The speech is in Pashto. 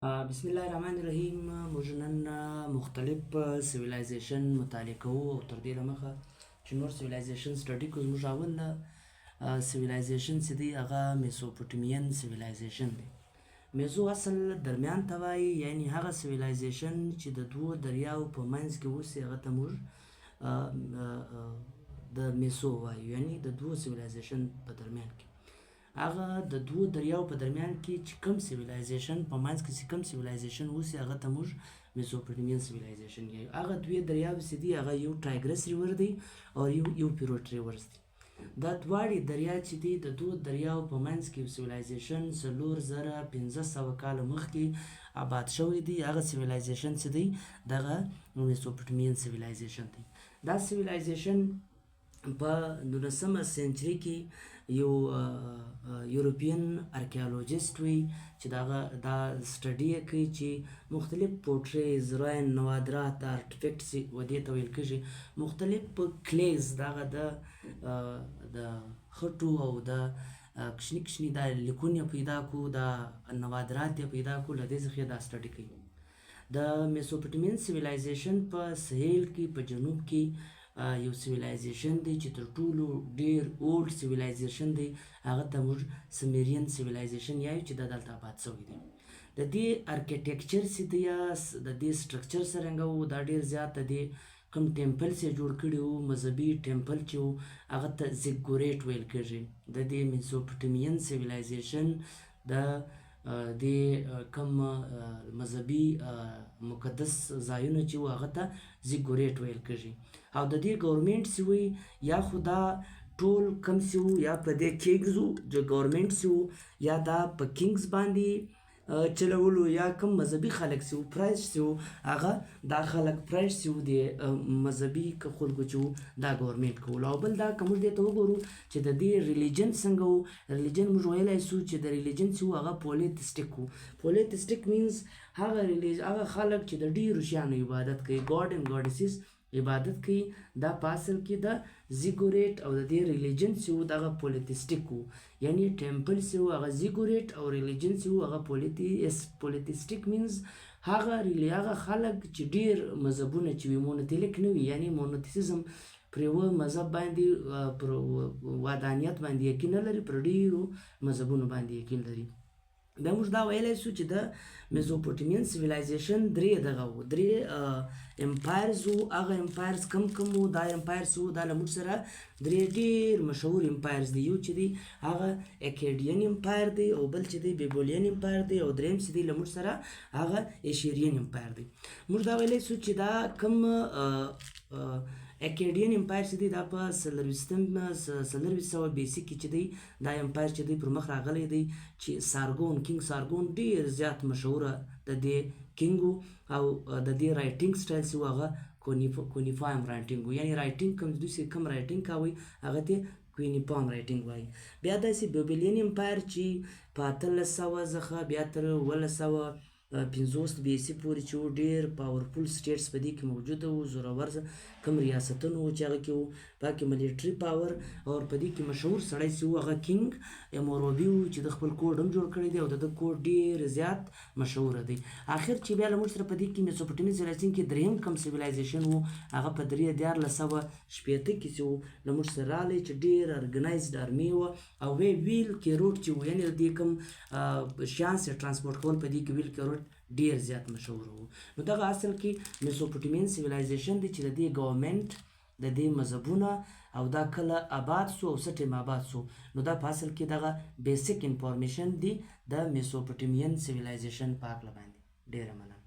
बिस्मिल्लाहिर्रहमानिर्रहीम موږ نن مختلف سیویلایزیشن مطالعه کوو او تر دې دمخه چې نور سیویلایزیشن سټډي کوو زموږ اول سیویلایزیشن چې دی هغه میسوپوټیمین سیویلایزیشن دی. میزو اصل درمیان ته وایي، یعنې هغه سیویلایزیشن چې د دوو دریاو په منځ کې اوسي هغه ته موږ د میسو وایو، یعنې د دوو سیویلایزیشن په درمیان کې. هغه د دوو دریاو په درمیان کې چې کوم سیویلایزیشن په منځ کې چې کوم سیویلایزیشن اوسي هغه ته موږ میسوپوټیمین سیویلایزیشن وایو. هغه دوی دریاوې چې دي هغه یو ټایګرس ریور دی او یو پیروټ ریورز دی. دا دواړې دریا چې دي د دوو دریاو په منځ کې سیویلایزیشن 4500 کاله مخکې آباد شوی دی. هغه سیویلایزیشن چې دی دغه میسوپوټیمین سیویلایزیشن دی. دا سیویلایزیشن په 19مه سنچري کې یو یورپین ارکیالوجیسټ وي چې دا سټډي یې کوي چې مختلف پورټریز، راین، نوادرات، آرټیفیکټس و دې ته ویل کېږي، مختلف کلیز دغه د خټو او د کشني کشني دا لیکونه پیدا کړو، دا نوادرات یې پیدا کړو، له دې څخه دا سټډي کوي. د میسوپوټیمین سیویلایزیشن په سهیل کې په جنوب کې یو سیویلایزیشن دی چې تر ټولو ډیر اولډ سیویلایزیشن دی. هغه ته موږ سمیریان سیویلایزیشن یایو چې دا دلته آباد شوی دی. د دې ارکیټیکچر چې دی یا د دې سټرکچر څرنګه و، دا ډیر زیات د دې کوم ټیمپلز یې جوړ کړي وو، مذهبي ټیمپل چې و هغه ته زیګورېټ ویل کېږي. د دې میسوپوټیمین سیویلایزیشن د دې کوم مذهبي مقدس ځایونه چې و هغه ته زیګورېټ ویل کېږي. او د دې ګورمنټ چې وي یا خو دا ټول کم چې و یا په دې کینګز و د ګورمنټ چې و یا دا په کینګز باندې چلولو، یا کوم مذهبي خلک چې و پرایس چې و هغه دا خلک پرایس چې و د مذهبي خلکو چې و دا ګورمنټ کولو. او بل دا که موږ دې ته وګورو چې د دې ریلیجن څنګه و، ریلیجن موږ ویلی سو چې د ریلیجن چې و هغه پولیتیسټیک و. پولیتیسټیک مینز هغه خلک چې د ډېرو شیانو عبادت کوي، ګاډ اینډ ګاډسیز عبادت کوي. دا په اصل کې د زیګورېټ او د دې ریلیجن چې و دغه پولیتیسټیک و، یعنې ټیمپل چې و هغه زیګورېټ او ریلیجن چې و هغه پولیتیسټیک مینز هغه خلک چې ډېر مذهبونه چې وي مونوتیلیک نه وي، یعنې مونوتیسزم پر یوه مذهب باندې پر وحدانیت باندې یقین نه لري، پر ډېرو مذهبونو باندې یقین لري. بیا موږ دا ویلی سو چې د میسوپوټیمین سیویلایزیشن درې امپایرز و. هغه امپایرز کم و، دا امپایرز و دا له موږ سره درې ډېر مشهور امپایرز دی. یو چې دی هغه اکیډین امپایر دی، او بل چې دی بیبولین امپایر دی، او دریم چې دی له موږ سره هغه ایشیرین امپایر دی. موږ دا ویلی سو چې دا کم اکیډین امپایر چې دی دا په 1400 BC کې چې دی دا امپایر چې دی پر مخ راغلی دی، چې کینګ سارګون ډېر زیات مشهوره د دې کینګ و. او د دې رایټینګ سټایل چې و هغه کونیفایم رایټینګ و، یعنې رایټینګ دوی چې کوم رایټینګ کوئ هغه ته کونیفایم رایټینګ وایي. بیا داسې بیبلیین امپایر چې په 1800 څخه بیا تر 1250 BC پورې چې و ډېر پاورفول سټیټس په دې کې موجوده و، زورور کوم ریاستونه و چې هغه کې و، په کې ملیټري پاور، او په دې کې مشهور سړی چې و هغه کینګ اموروبي و چې د خپل کوډ هم جوړ کړی دی او د ده کوډ ډېر زیات مشهوره دی. آخر چې بیا له موږ سره په دې کې میسوپوټیمین سیویلایزیشن کې دریم کم سیویلایزیشن و، هغه په 1480 کې چې و له موږ سره راغلی چې ډېر ارګنایزډ ارمي وه، او ویل کیروټ چې و، یعنې د دې کوم شیان چې ټرانسپورټ کول په دې کې ویل کیروټ ډیر زیات مشهور وو. نو دغه اصل کې میسوپوټیمین سیویلایزیشن دی چې د دې ګورمنټ د دې مذهبونه او دا کله آباد سو او څه ټیم آباد سو، نو دا په اصل کې دغه بیسیک انفارمیشن دی د میسوپوټیمین سیویلایزیشن په هکله باندې. ډیره مننه.